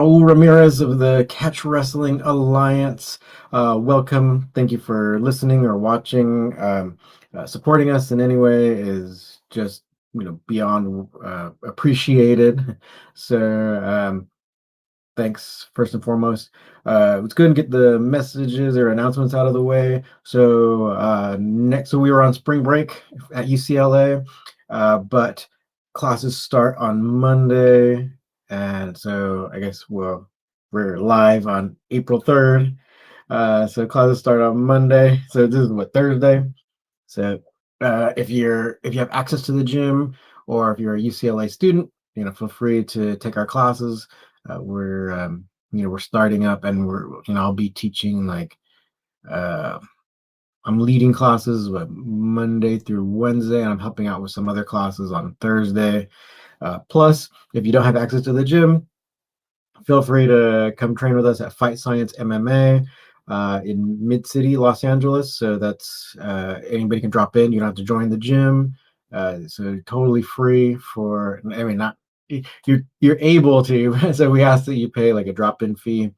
Raul Ramirez of the Catch Wrestling Alliance. Welcome. Thank you for listening or watching. Supporting us in any way is just beyond appreciated. So thanks first and foremost. It's good to get the messages or announcements out of the way. So we were on spring break at UCLA, but classes start on Monday, and so I guess we're live on April 3rd. So classes start on Monday. So this is what, Thursday. So if you have access to the gym, or if you're a UCLA student, feel free to take our classes. We're starting up, and I'll be teaching uh, I'm leading classes Monday through Wednesday, and I'm helping out with some other classes on Thursday. Plus, if you don't have access to the gym, feel free to come train with us at Fight Science MMA in Mid City, Los Angeles. So that's anybody can drop in. You don't have to join the gym. So totally free for. I mean, not you're able to. So we ask that you pay like a drop-in fee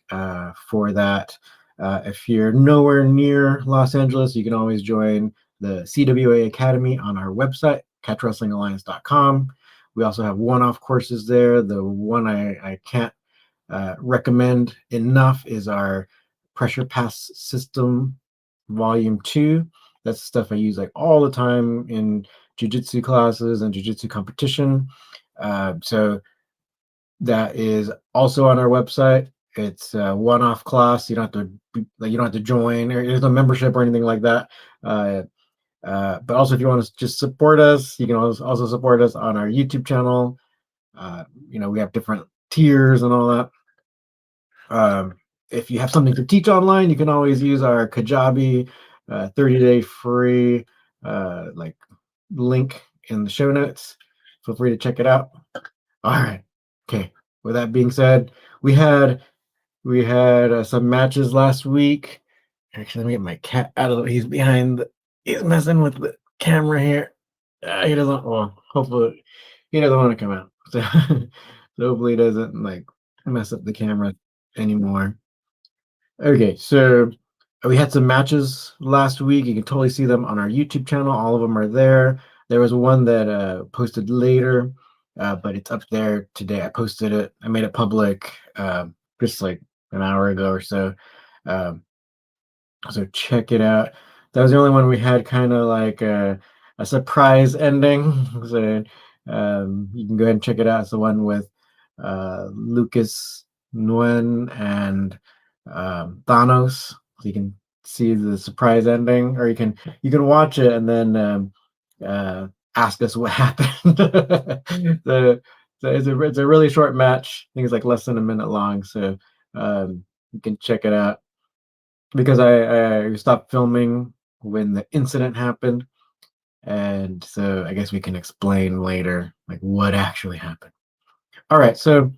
for that. If you're nowhere near Los Angeles, you can always join the CWA Academy on our website, catchwrestlingalliance.com. We also have one-off courses there. The one I can't recommend enough is our Pressure Pass System Volume 2. That's stuff I use like all the time in jiu-jitsu classes and jiu-jitsu competition. So that is also on our website. It's a one-off class. You don't have to join, or there's no membership or anything like that. But also, if you want to just support us, you can also support us on our YouTube channel. We have different tiers and all that. If you have something to teach online, you can always use our Kajabi 30-day free link in the show notes. Feel free to check it out. All right. Okay. With that being said, we had some matches last week. Actually, let me get my cat out of the. He's messing with the camera here. He doesn't. Well, hopefully, he doesn't want to come out. So, so hopefully, he doesn't mess up the camera anymore. Okay, so we had some matches last week. You can totally see them on our YouTube channel. All of them are there. There was one that posted later, but it's up there today. I posted it. I made it public just like an hour ago or so. So check it out. That was the only one we had kind of like a surprise ending. So you can go ahead and check it out. It's the one with Lucas Nguyen and Thanos. So you can see the surprise ending, or you can watch it and then ask us what happened. so, so it's a really short match. I think it's like less than a minute long. So you can check it out, because I stopped filming when the incident happened, and so I guess we can explain later like what actually happened. All right, so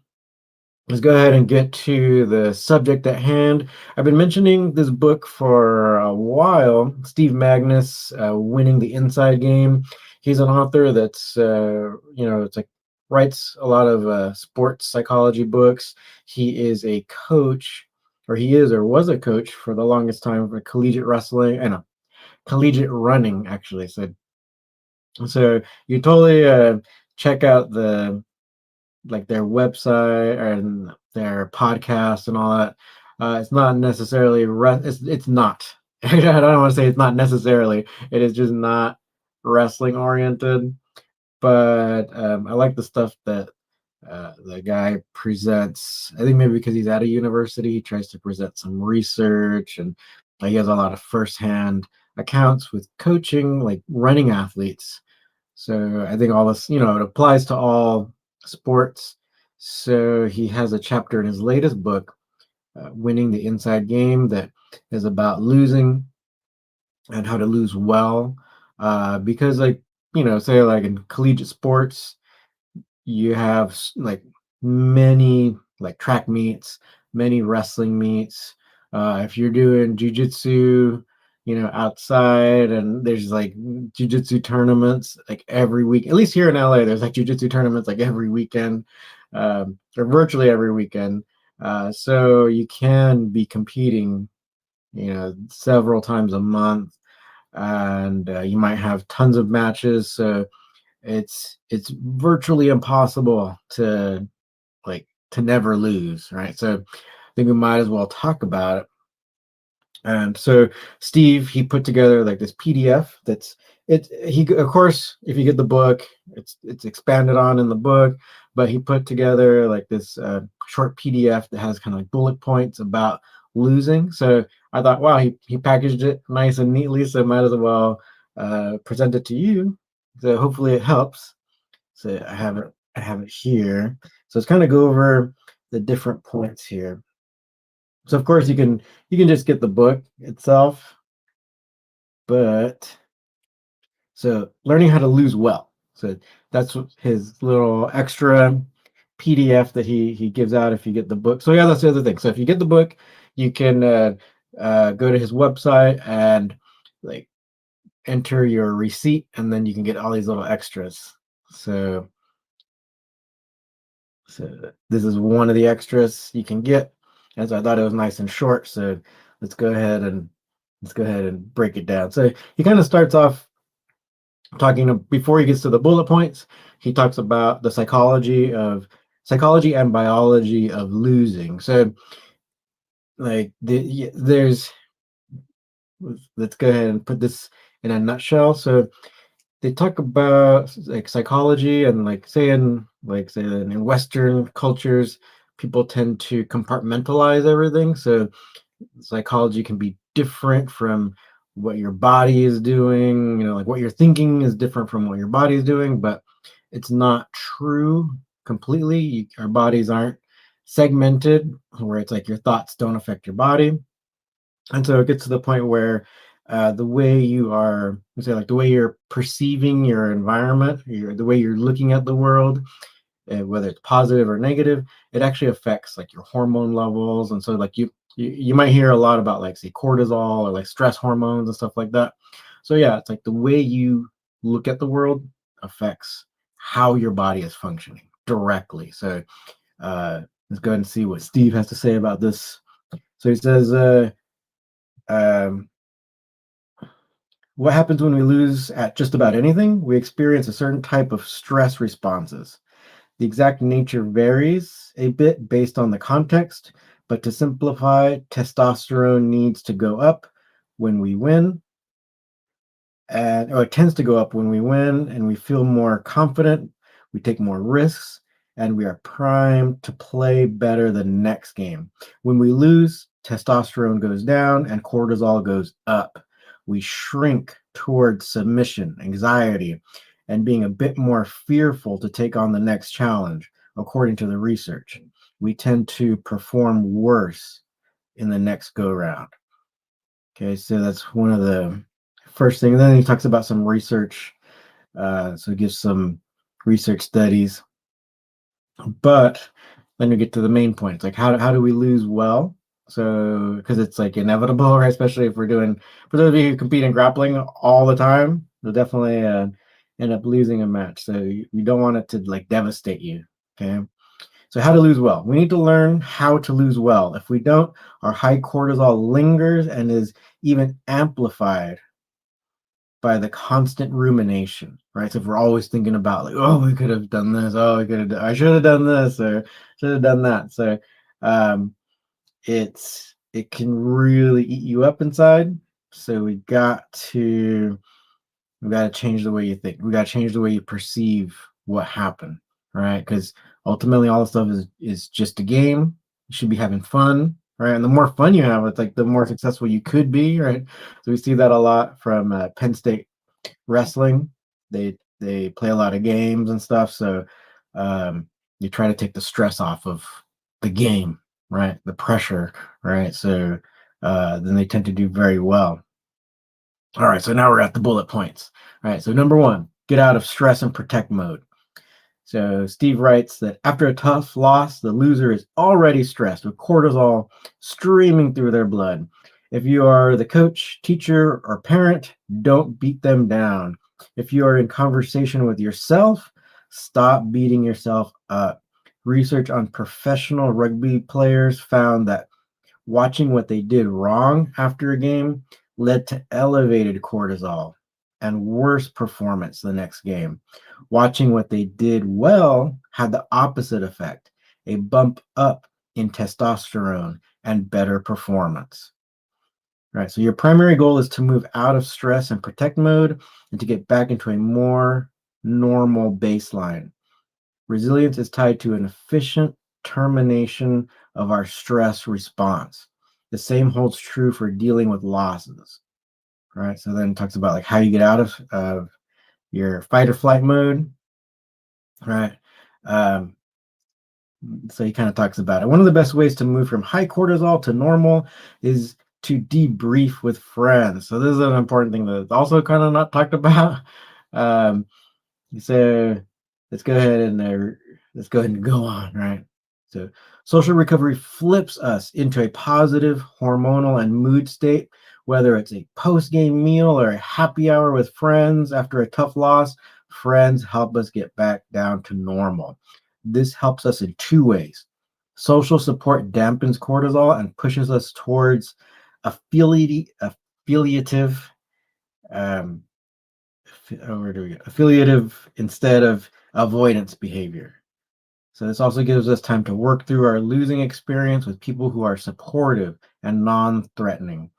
let's go ahead and get to the subject at hand. I've been mentioning this book for a while, Steve Magnus, Winning the Inside Game. He's an author that's it's like writes a lot of sports psychology books. He is a coach, or he is or was a coach for the longest time for collegiate wrestling and collegiate running, actually. So you totally check out their website and their podcast and all that. It's not necessarily it's not. I don't want to say it's not necessarily. It is just not wrestling oriented. But I like the stuff that the guy presents. I think maybe because he's at a university, he tries to present some research, and he has a lot of firsthand accounts with coaching, like running athletes. So I think all this, it applies to all sports. So he has a chapter in his latest book, Winning the Inside Game, that is about losing and how to lose well. Because, say, like in collegiate sports, you have like many like track meets, many wrestling meets. If you're doing jujitsu, outside, and there's like jujitsu tournaments like every week. At least here in LA, there's like jujitsu tournaments like every weekend. or virtually every weekend. So you can be competing, several times a month, and you might have tons of matches. So it's virtually impossible to never lose, right? So I think we might as well talk about it. And so Steve, he put together like this PDF that's he of course if you get the book, it's expanded on in the book, but he put together like this short PDF that has kind of like bullet points about losing. So I thought, wow, he packaged it nice and neatly, so might as well present it to you. So hopefully it helps. So I have it here. So let's kind of go over the different points here. So of course you can just get the book itself, but so learning how to lose well. So that's his little extra PDF that he gives out if you get the book. So yeah, that's the other thing. So if you get the book, you can go to his website and like enter your receipt, and then you can get all these little extras. So this is one of the extras you can get. As I thought it was nice and short, so let's go ahead and break it down. So he kind of starts off talking before he gets to the bullet points. He talks about the psychology and biology of losing. So there's let's go ahead and put this in a nutshell. So they talk about like psychology and say in Western cultures, people tend to compartmentalize everything. So psychology can be different from what your body is doing. Like what you're thinking is different from what your body is doing, but it's not true completely. Our bodies aren't segmented where it's like your thoughts don't affect your body. And so it gets to the point where the way you are, say, like the way you're perceiving your environment, the way you're looking at the world, whether it's positive or negative, it actually affects like your hormone levels. And so like you might hear a lot about like say cortisol or like stress hormones and stuff like that. So yeah, it's like the way you look at the world affects how your body is functioning directly. So let's go ahead and see what Steve has to say about this. So he says, um, what happens when we lose at just about anything? We experience a certain type of stress responses. The exact nature varies a bit based on the context, but to simplify, testosterone needs to go up when we win, or it tends to go up when we win, and we feel more confident, we take more risks, and we are primed to play better the next game. When we lose, testosterone goes down and cortisol goes up. We shrink towards submission, anxiety, and being a bit more fearful to take on the next challenge, according to the research. We tend to perform worse in the next go round. Okay, so that's one of the first things. And then he talks about some research. So he gives some research studies. But then we get to the main point. It's like how do we lose well? So because it's like inevitable, right? Especially if we're doing, for those of you who compete in grappling all the time, you'll definitely end up losing a match. So you don't want it to like devastate you. Okay. So how to lose well? We need to learn how to lose well. If we don't, our high cortisol lingers and is even amplified by the constant rumination, right? So if we're always thinking about like, oh, we could have done this, I should have done this or should have done that. So it can really eat you up inside. So we got to change the way you think. We got to change the way you perceive what happened, right? Because ultimately all this stuff is just a game. You should be having fun, right? And the more fun you have, it's like the more successful you could be, right? So we see that a lot from Penn State wrestling. They play a lot of games and stuff. So you try to take the stress off of the game, right? The pressure, right? So then they tend to do very well. All right, so now we're at the bullet points. All right, so number one, get out of stress and protect mode. So Steve writes that after a tough loss, the loser is already stressed with cortisol streaming through their blood. If you are the coach, teacher, or parent, don't beat them down. If you are in conversation with yourself, stop beating yourself up. Research on professional rugby players found that watching what they did wrong after a game led to elevated cortisol and worse performance the next game. Watching what they did well had the opposite effect, a bump up in testosterone and better performance. Right. So your primary goal is to move out of stress and protect mode and to get back into a more normal baseline. Resilience is tied to an efficient termination of our stress response. The same holds true for dealing with losses. Right. So then it talks about like how you get out of your fight or flight mode. Right. Um, so he kind of talks about it. One of the best ways to move from high cortisol to normal is to debrief with friends. So this is an important thing that's also kind of not talked about. Um, so let's go ahead and go on, right? So social recovery flips us into a positive hormonal and mood state, whether it's a post-game meal or a happy hour with friends after a tough loss. Friends help us get back down to normal. This helps us in two ways. Social support dampens cortisol and pushes us towards affiliative um, where do we go? Affiliative instead of avoidance behavior. So this also gives us time to work through our losing experience with people who are supportive and non-threatening.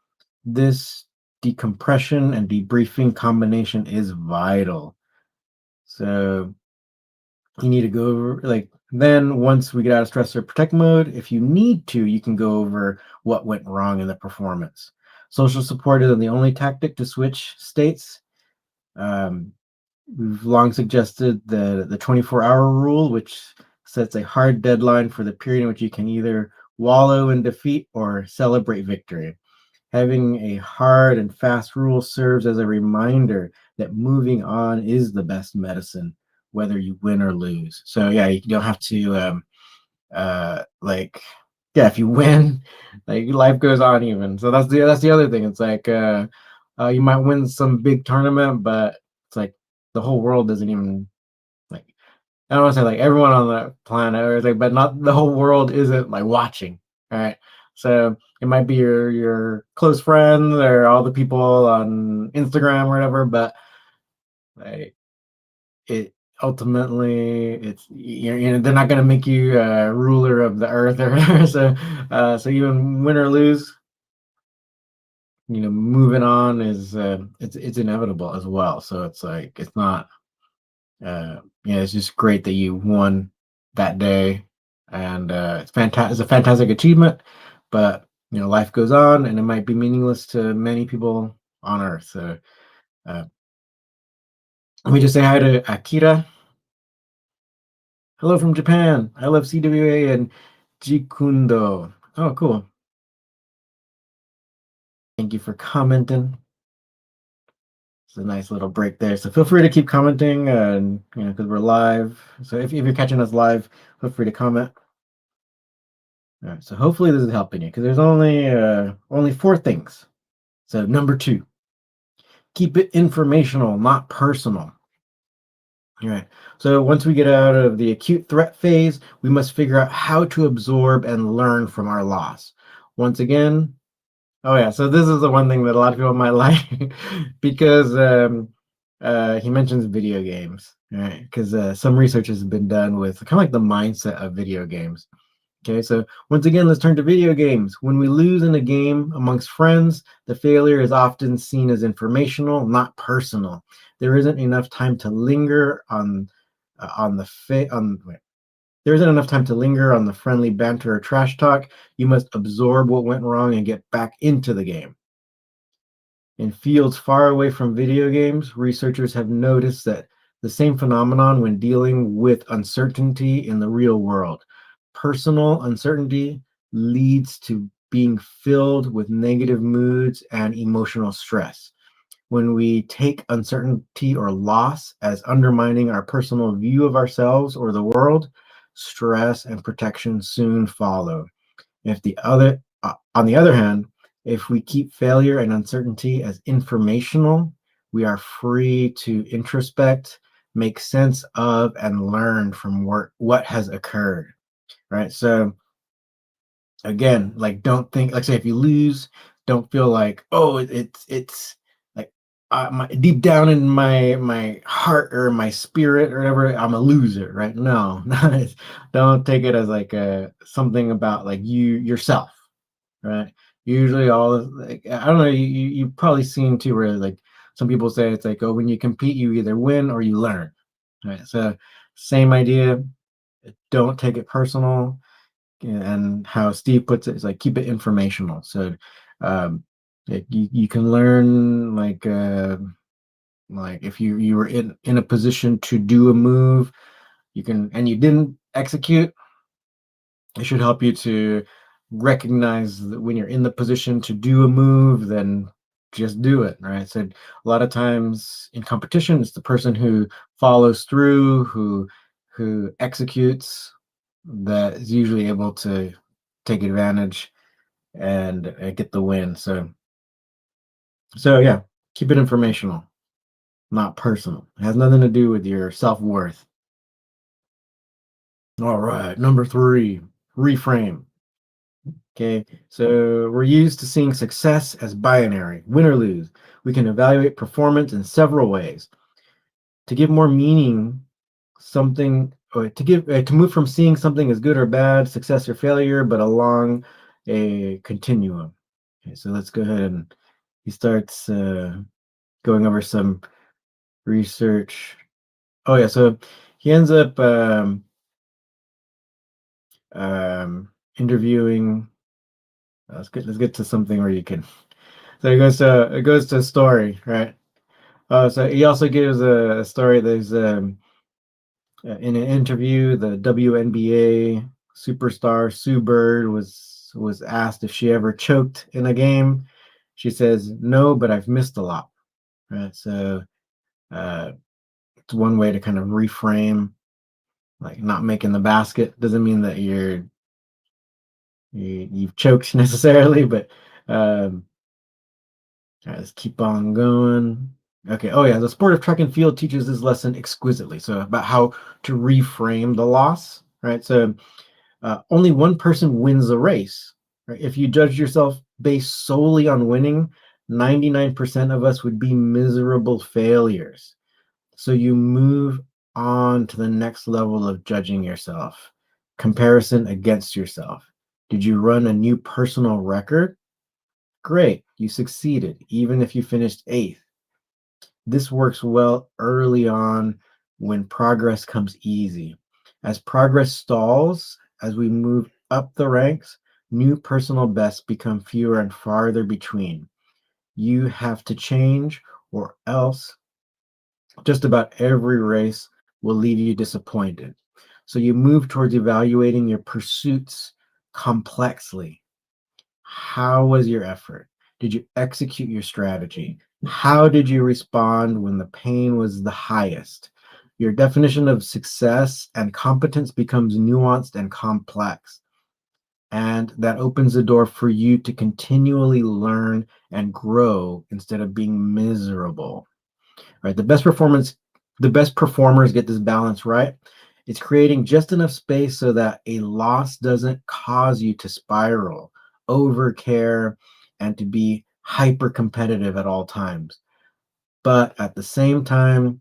This decompression and debriefing combination is vital. So you need to go over, like, then once we get out of stress or protect mode, if you need to, you can go over what went wrong in the performance. Social support isn't the only tactic to switch states. We've long suggested the 24-hour rule, which sets a hard deadline for the period in which you can either wallow in defeat or celebrate victory. Having a hard and fast rule serves as a reminder that moving on is the best medicine, whether you win or lose. So yeah, you don't have to like, yeah, if you win, like life goes on even. So that's the other thing. It's like you might win some big tournament, but it's like the whole world doesn't even, like, I don't want to say like everyone on the planet or like, but not the whole world isn't like watching. All right. So it might be your close friends or all the people on Instagram or whatever, but like it ultimately it's you know they're not going to make you ruler of the earth or whatever. So even win or lose, moving on is it's inevitable as well. So it's like it's not it's just great that you won that day, and it's fantastic. It's a fantastic achievement, but life goes on, and it might be meaningless to many people on Earth. So uh, let me just say hi to Akira. Hello from Japan. I love CWA and Jikundo. Oh, cool. Thank you for commenting. It's a nice little break there. So feel free to keep commenting, and because we're live. So if you're catching us live, feel free to comment. All right. So hopefully this is helping you, because there's only 4 things. So number 2, keep it informational, not personal. All right. So once we get out of the acute threat phase, we must figure out how to absorb and learn from our loss. Once again, oh yeah, so this is the one thing that a lot of people might like because he mentions video games, right? Because some research has been done with kind of like the mindset of video games. Okay, so once again, let's turn to video games. When we lose in a game amongst friends, the failure is often seen as informational, not personal. There isn't enough time to linger there isn't enough time to linger on the friendly banter or trash talk. You must absorb what went wrong and get back into the game. In fields far away from video games, researchers have noticed that the same phenomenon when dealing with uncertainty in the real world. Personal uncertainty leads to being filled with negative moods and emotional stress. When we take uncertainty or loss as undermining our personal view of ourselves or the world, stress and protection soon follow. On the other hand, if we keep failure and uncertainty as informational, we are free to introspect, make sense of, and learn from what has occurred. right? So again, like don't think like say if you lose, don't feel like oh it's like deep down in my heart or my spirit or whatever I'm a loser, right? No, don't take it as like something about like yourself, right? Usually all like I don't know, you've probably seen too where like some people say it's like oh when you compete you either win or you learn, right? So same idea, don't take it personal, and how Steve puts it is like keep it informational. So um you can learn like if you were in a position to do a move, you can and you didn't execute, it should help you to recognize that when you're in the position to do a move, then just do it, right? So a lot of times in competition, it's the person who follows through, who executes, that is usually able to take advantage and get the win. So yeah, keep it informational, not personal. It has nothing to do with your self-worth. All right, number 3, reframe. Okay, so we're used to seeing success as binary, win or lose. We can evaluate performance in several ways. To give more meaning, something or to move from seeing something as good or bad, success or failure, but along a continuum. Okay, so let's go ahead and he starts going over some research. Oh yeah, so he ends up interviewing. Let's get to something where you can. So it goes to a story, right? So he also gives a story. There's in an interview, the WNBA superstar Sue Bird was asked if she ever choked in a game. She says no, but I've missed a lot. Right, so uh, it's one way to kind of reframe like not making the basket doesn't mean that you've choked necessarily, but um, all right, let's keep on going. Okay. Oh, yeah. The sport of track and field teaches this lesson exquisitely. So, about how to reframe the loss, right? So, only one person wins a race. Right? If you judge yourself based solely on winning, 99% of us would be miserable failures. So, you move on to the next level of judging yourself, comparison against yourself. Did you run a new personal record? Great, you succeeded, even if you finished eighth. This works well early on when progress comes easy. As progress stalls, as we move up the ranks, new personal bests become fewer and farther between. You have to change, or else just about every race will leave you disappointed. So you move towards evaluating your pursuits complexly. How was your effort? Did you execute your strategy? How did you respond when the pain was the highest? Your definition of success and competence becomes nuanced and complex. And that opens the door for you to continually learn and grow instead of being miserable. Right? The best performers get this balance right. It's creating just enough space so that a loss doesn't cause you to spiral, overcare, and to be hyper competitive at all times. But at the same time,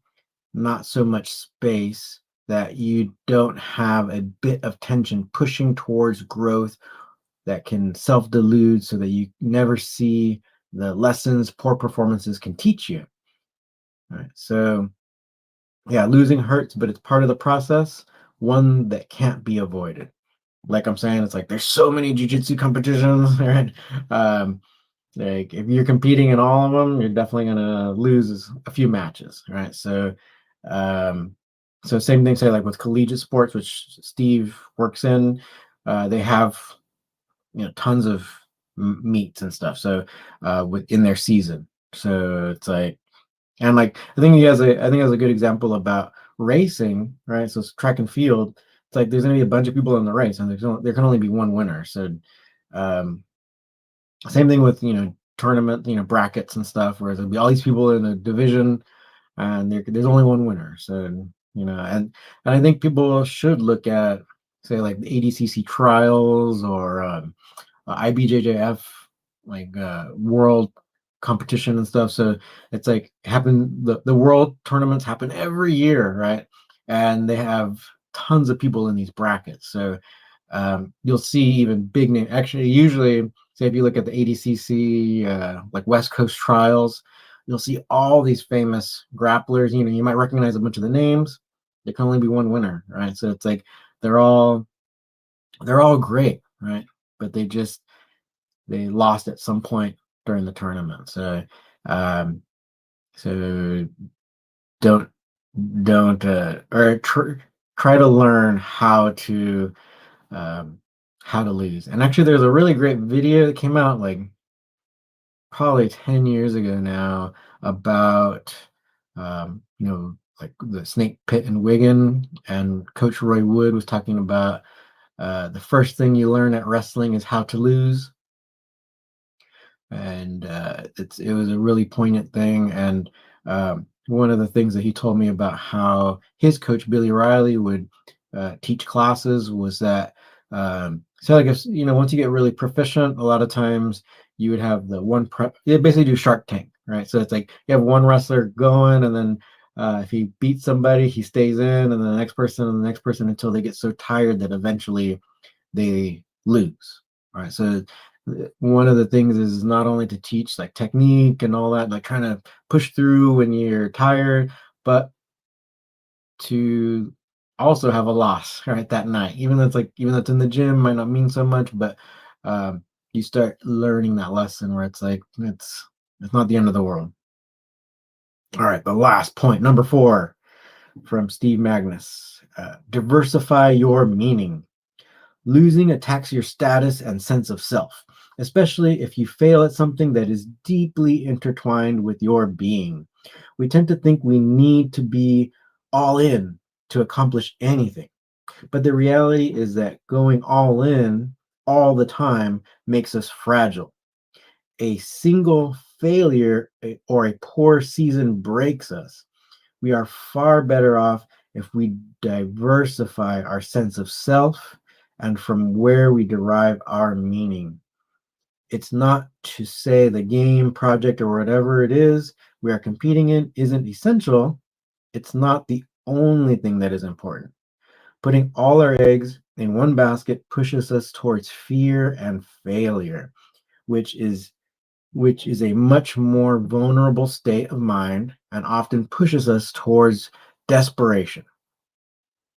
not so much space that you don't have a bit of tension pushing towards growth that can self delude so that you never see the lessons poor performances can teach you. All right. So yeah, losing hurts, but it's part of the process, one that can't be avoided. Like I'm saying, it's like there's so many jujitsu competitions, right? Um, like if you're competing in all of them, you're definitely gonna lose a few matches, right? Um, so same thing, say like with collegiate sports, which Steve works in, they have tons of meets and stuff. So within their season, so it's like and like I think he has a good example about racing, right? So it's track and field. It's like there's gonna be a bunch of people in the race, and there can only be one winner. So um, same thing with tournament, brackets and stuff, where there'll be all these people in a division, and there's only one winner. So and I think people should look at. say like the ADCC trials or IBJJF, like world competition and stuff. So it's like the world tournaments happen every year, right? And they have tons of people in these brackets. So you'll see even big name. Actually, usually, say if you look at the ADCC like West Coast trials, you'll see all these famous grapplers. You know, you might recognize a bunch of the names. There can only be one winner, right? So it's like they're all great, right? But they lost at some point during the tournament. So um, so don't or try to learn um, how to lose. And actually, there's a really great video that came out like probably 10 years ago now about like the snake pit in Wigan, and Coach Roy Wood was talking about the first thing you learn at wrestling is how to lose. And it was a really poignant thing. And one of the things that he told me about how his coach Billy Riley would teach classes was that so I guess once you get really proficient, a lot of times you would have the one prep. They basically do Shark Tank, right? So it's like you have one wrestler going, and then if he beats somebody, he stays in, and then the next person and the next person until they get so tired that eventually they lose. Right. So one of the things is not only to teach like technique and all that, like trying to push through when you're tired, but to also have a loss right that night. Even though it's in the gym, might not mean so much, but you start learning that lesson where it's like it's not the end of the world. All right, the last point, number 4, from Steve Magnus: diversify your meaning. Losing attacks your status and sense of self, especially if you fail at something that is deeply intertwined with your being. We tend to think we need to be all in to accomplish anything. But the reality is that going all in all the time makes us fragile. A single failure or a poor season breaks us. We are far better off if we diversify our sense of self and from where we derive our meaning. It's not to say the game, project, or whatever it is we are competing in isn't essential. It's not the only thing that is important. Putting all our eggs in one basket pushes us towards fear and failure, which is a much more vulnerable state of mind and often pushes us towards desperation.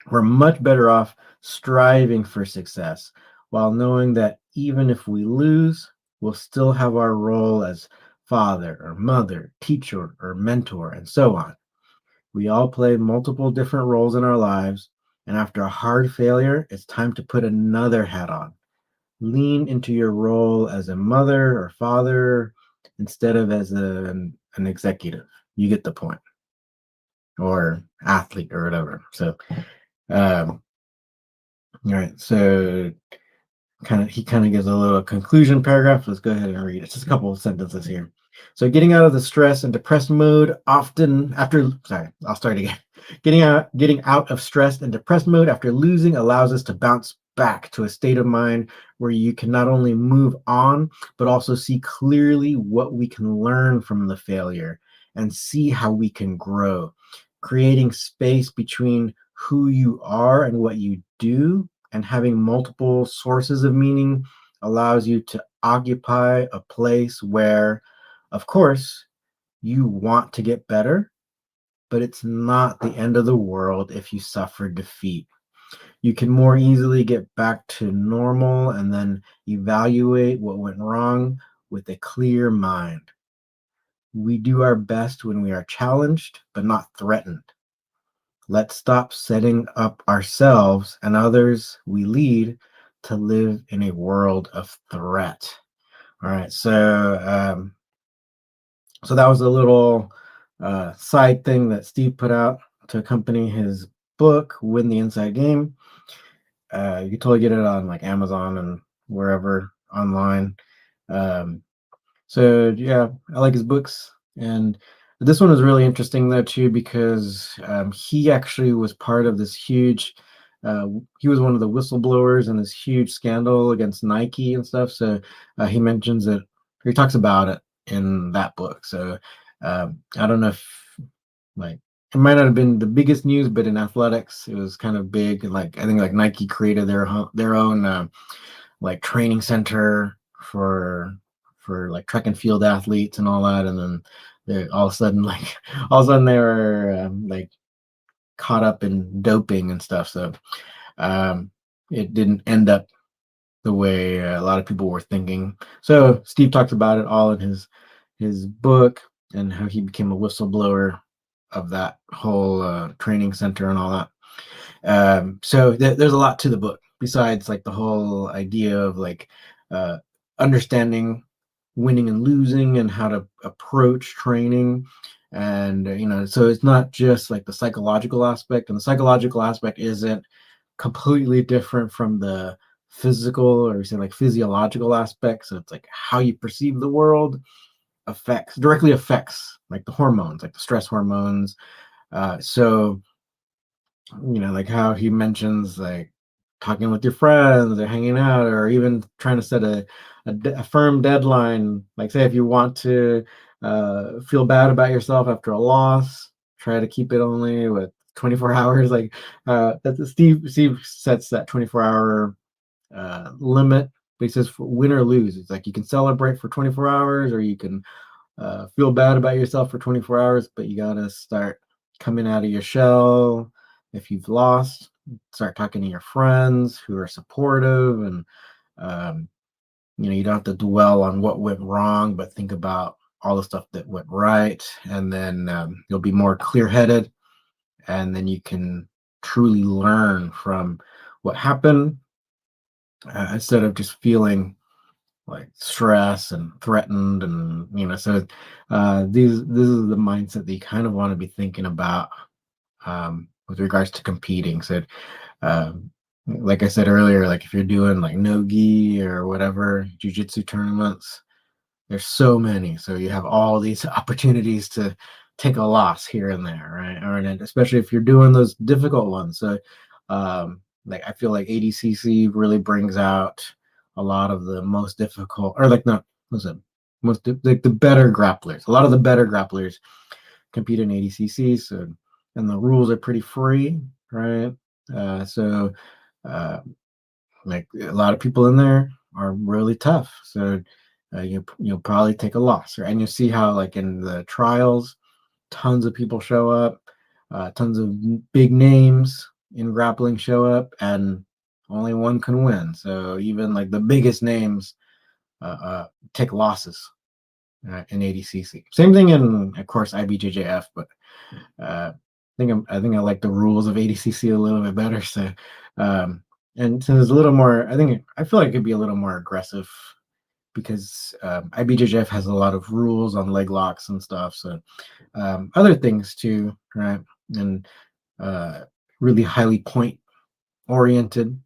We're much better off striving for success while knowing that even if we lose, we'll still have our role as father or mother, teacher or mentor, and so on. We all play multiple different roles in our lives, and after a hard failure, it's time to put another hat on. Lean into your role as a mother or father instead of as an executive. You get the point. Or athlete or whatever. So, all right. So, he kind of gives a little conclusion paragraph. Let's go ahead and read it. It's just a couple of sentences here. So, getting out of the stress and depressed mode often after. Sorry, I'll start again. Getting out of stressed and depressed mode after losing allows us to bounce back to a state of mind where you can not only move on, but also see clearly what we can learn from the failure and see how we can grow. Creating space between who you are and what you do, and having multiple sources of meaning allows you to occupy a place where, of course, you want to get better, but it's not the end of the world if you suffer defeat. You can more easily get back to normal and then evaluate what went wrong with a clear mind. We do our best when we are challenged, but not threatened. Let's stop setting up ourselves and others we lead to live in a world of threat. All right, so that was a little side thing that Steve put out to accompany his book, Win the Inside Game. You can totally get it on like Amazon and wherever online. So yeah, I like his books, and this one was really interesting though too because he actually was part of this huge he was one of the whistleblowers in this huge scandal against Nike and stuff. So he mentions it. He talks about it in that book. So I don't know if like it might not have been the biggest news, but in athletics, it was kind of big. Like I think like Nike created their own like training center for like track and field athletes and all that, and then they all of a sudden like all of a sudden they were like caught up in doping and stuff. So um, it didn't end up the way a lot of people were thinking. So Steve talks about it all in his book and how he became a whistleblower of that whole training center and all that. So there's a lot to the book besides like the whole idea of like understanding winning and losing and how to approach training. And so it's not just like the psychological aspect, and the psychological aspect isn't completely different from the physical or say like physiological aspects. So it's like how you perceive the world directly affects like the hormones, like the stress hormones. So like how he mentions like talking with your friends or hanging out or even trying to set a firm deadline. Like say if you want to feel bad about yourself after a loss, try to keep it only with 24 hours. Like that's Steve sets that 24-hour limit. But he says for win or lose, it's like you can celebrate for 24 hours or you can feel bad about yourself for 24 hours, but you gotta start coming out of your shell. If you've lost, start talking to your friends who are supportive, and um, you don't have to dwell on what went wrong, but think about all the stuff that went right, and then you'll be more clear-headed, and then you can truly learn from what happened instead of just feeling like stress and threatened. And so this is the mindset that you kind of want to be thinking about with regards to competing. So like I said earlier, like if you're doing like no-gi or whatever jiu-jitsu tournaments, there's so many, so you have all these opportunities to take a loss here and there, right? Or especially if you're doing those difficult ones. So like I feel like ADCC really brings out a lot of the most difficult, or like not what's it like the better grapplers. A lot of the better grapplers compete in ADCC. So and the rules are pretty free, right? So like a lot of people in there are really tough. So you'll probably take a loss, right? And you see how like in the trials, tons of people show up, tons of big names in grappling show up, and only one can win. So even like the biggest names take losses in ADCC. Same thing in, of course, IBJJF, but I think I like the rules of ADCC a little bit better. So and so there's a little more. I feel like it could be a little more aggressive because IBJJF has a lot of rules on leg locks and stuff. So other things too, right? And really highly point oriented.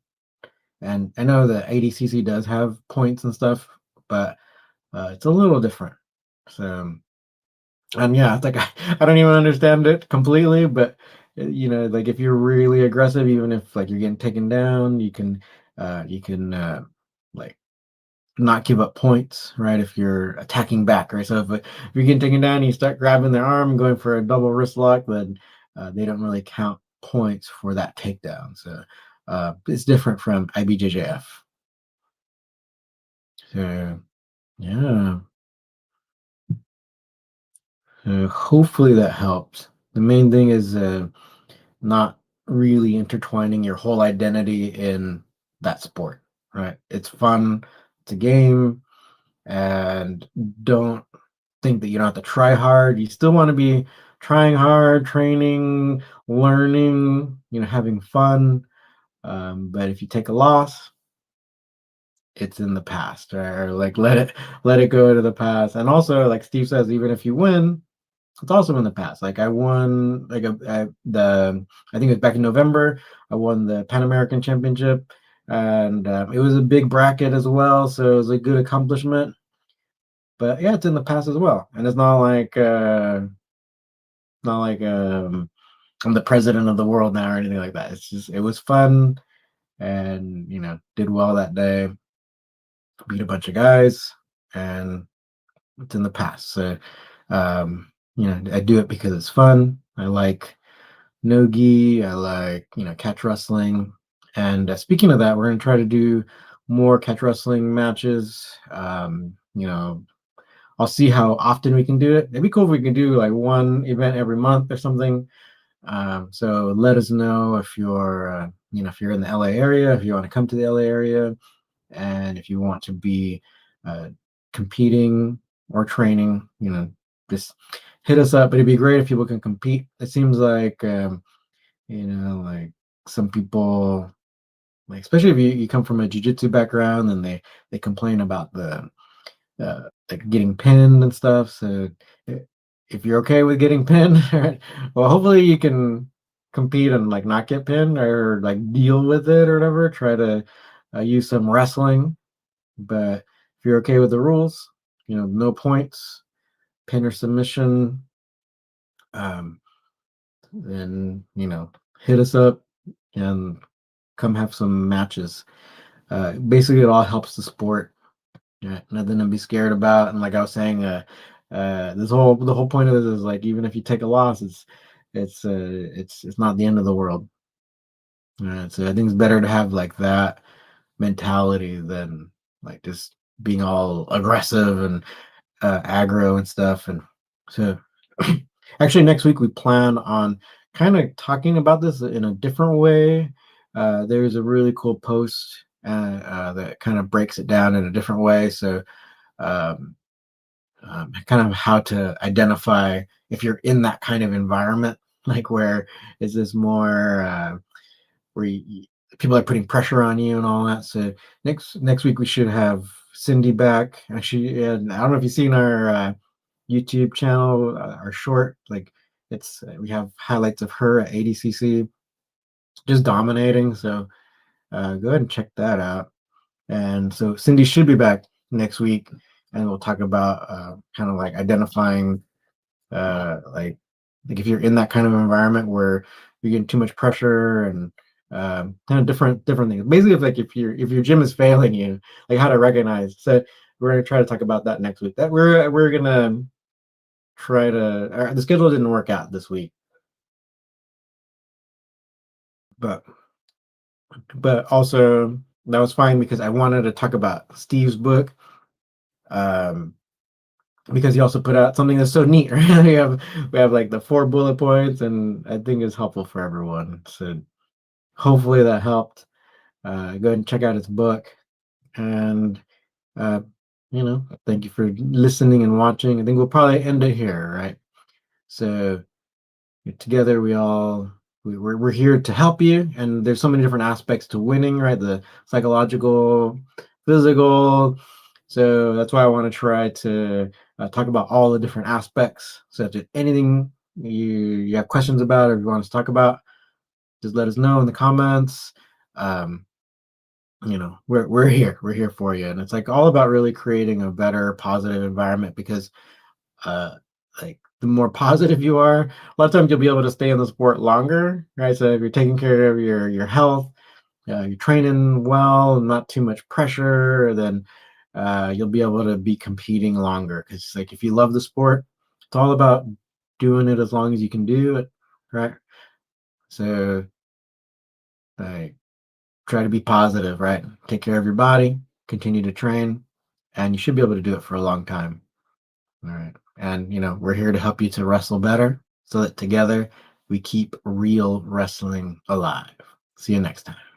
And I know that ADCC does have points and stuff, but it's a little different. So, and yeah, it's like I don't even understand it completely, but like if you're really aggressive, even if like you're getting taken down, you can like not give up points, right? If you're attacking back, right? So if you're getting taken down, and you start grabbing their arm and going for a double wrist lock, then they don't really count points for that takedown. So it's different from IBJJF. So yeah, hopefully that helps. The main thing is not really intertwining your whole identity in that sport, right? It's fun, it's a game, and don't think that you don't have to try hard. You still want to be trying hard, training, learning, having fun. But if you take a loss, it's in the past, right? Or like let it go to the past. And also, like Steve says, even if you win, it's also in the past. Like I won, like I think it was back in November. I won the Pan American Championship, and it was a big bracket as well, so it was a good accomplishment. But yeah, it's in the past as well, and it's not like I'm the president of the world now or anything like that. It's just it was fun, and did well that day, beat a bunch of guys, and it's in the past. So I do it because it's fun. I like no-gi. I like catch wrestling. And speaking of that, we're gonna try to do more catch wrestling matches. I'll see how often we can do it. It'd be cool if we can do like one event every month or something. So let us know if you're in the LA area, if you want to come to the LA area, and if you want to be uh, competing or training, just hit us up. But it'd be great if people can compete. It seems like like some people, like especially if you come from a jiu-jitsu background, and they complain about the like getting pinned and stuff. So i- if you're okay with getting pinned, right, well, hopefully you can compete and like not get pinned or like deal with it or whatever. Try to use some wrestling, but if you're okay with the rules, no points, pin or submission, um, then hit us up and come have some matches. Basically, it all helps the sport. Yeah, nothing to be scared about. And like I was saying, the whole point of this is like even if you take a loss, it's not the end of the world. So I think it's better to have like that mentality than like just being all aggressive and aggro and stuff. And so actually next week we plan on kind of talking about this in a different way. There's a really cool post that kind of breaks it down in a different way. So um, kind of how to identify if you're in that kind of environment, like where is this more where people are putting pressure on you and all that. So next week we should have Cindy back. Actually, and I don't know if you've seen our YouTube channel, our short. Like it's we have highlights of her at ADCC just dominating. So go ahead and check that out. And so Cindy should be back next week, and we'll talk about kind of like identifying like if you're in that kind of environment where you're getting too much pressure and kind of different things. Basically, if your gym is failing you, like how to recognize. So we're gonna try to talk about that next week. That we're gonna try to. The schedule didn't work out this week, but also that was fine because I wanted to talk about Steve's book. Um, because he also put out something that's so neat, right? We have like the 4 bullet points, and I think it's helpful for everyone. So hopefully that helped. Go ahead and check out his book, and uh, thank you for listening and watching. I think we'll probably end it here, right? So together we're here to help you, and there's so many different aspects to winning, right? The psychological, physical. So that's why I want to try to talk about all the different aspects. So if there's anything you have questions about or you want us to talk about, just let us know in the comments. Um, we're here. We're here for you, and it's like all about really creating a better, positive environment because uh like the more positive you are, a lot of times you'll be able to stay in the sport longer, right? So if you're taking care of your health, you're training well, not too much pressure, then you'll be able to be competing longer. Because like if you love the sport, it's all about doing it as long as you can do it, right? So like try to be positive, right? Take care of your body, continue to train, and you should be able to do it for a long time. All right. And, we're here to help you to wrestle better so that together we keep real wrestling alive. See you next time.